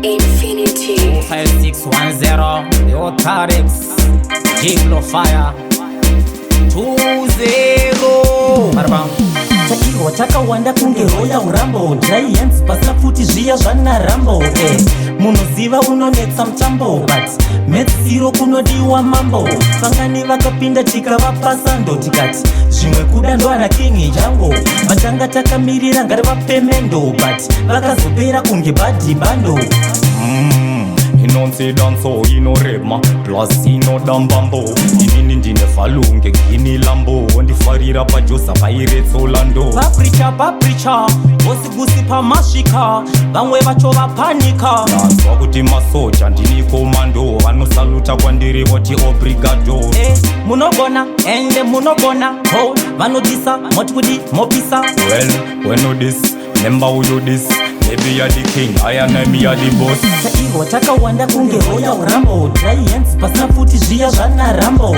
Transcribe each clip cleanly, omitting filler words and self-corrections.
Infinity 5610 The Otarix Jiglo Fire 20 Marabam Chakirwa chakawanda kunge roya urambo Giants pasina futi zviya zvana rambo Munoziva unonetsa mutambo But metsiro kunodiwa mambo Pangani vakapinda tikavapasa ndo tikati zvimwe kuda ndwana king jango Vatanga takamirira ngari vapemendo But vakazopera kunge badi bando Inonsi danso inorema plus inodambambo inini ndine falunge gini lambo ndifarira pajosa pairetso lando papricha vosigusi pamasvika vamwe vacho vapanika ndazwa kuti masoja ndini komando vanosaluta kwandiri voti obrigado munogona ende munogona ho vanodisa moti kuti mopisa well when you this remember who you this maybe you're the king I am me are the boss Chakirwa chakawanda kunge roya urambo Giants pasina futi zviya zvana rambo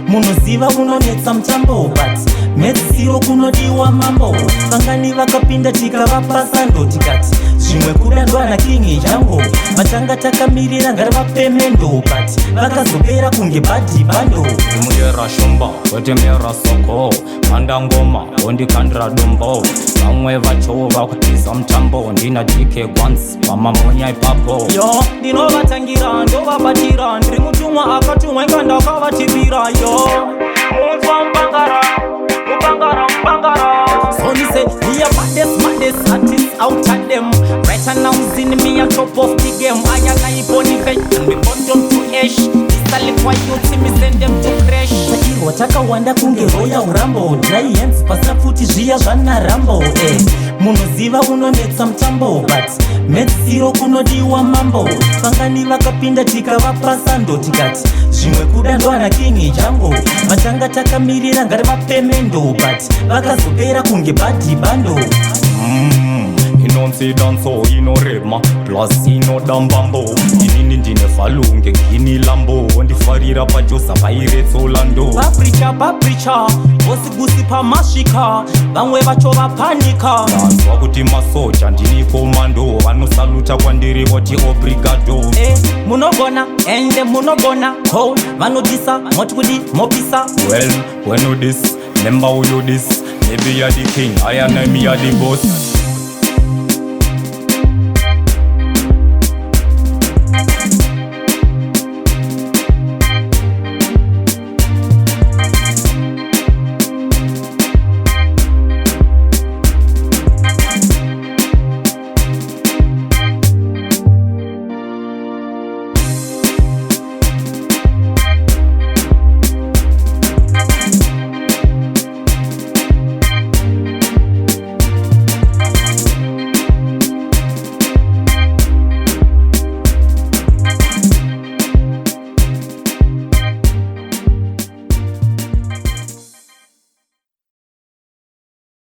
Munoziva unonetsa mutambo But metsiro kunodiwa mambo Pangani vakapinda tikavapasa ndo tikati zvimwe kuda ndwana king jango Vatanga takamirira ngari vapemendo But vakazopera kunge badi bando imuyera shumba wetemera soko mandangoma wondikandira dombo vamwe vacho vakutiza mutambo ndina dike once pamamonya ipapo yo ndinovatangira ndovabatira ndiri mutumwa akatumwa inga ndakavativira yo munzwa mupangara so me say we are baddest artists out at them right now in me on top of the game I am I bonify and we bottom to ash sali kwa youth me send them to crash Chakirwa chakawanda kunge roya urambo Giants pasina futi zviya zvana rambo Munoziva unonetsa mutambo But metsiro kunodiwa mambo Pangani vakapinda tikavapasa ndo tikati zvimwe kuda ndwana king jango Vatanga takamirira ngari vapemendo But vakazopera kunge badi bando inonsi danso inorema plus inodambambo inini ndine falunge gini lambo ndifarira pajosa pairetso lando papricha vosigusi pamasvika vamwe vacho vapanika ndazwa kuti masoja ndini komando vanosaluta kwandiri voti obrigado munogona ende munogona ho vanodisa moti kuti mopisa well when you this remember who you this maybe you're the king I am me are the boss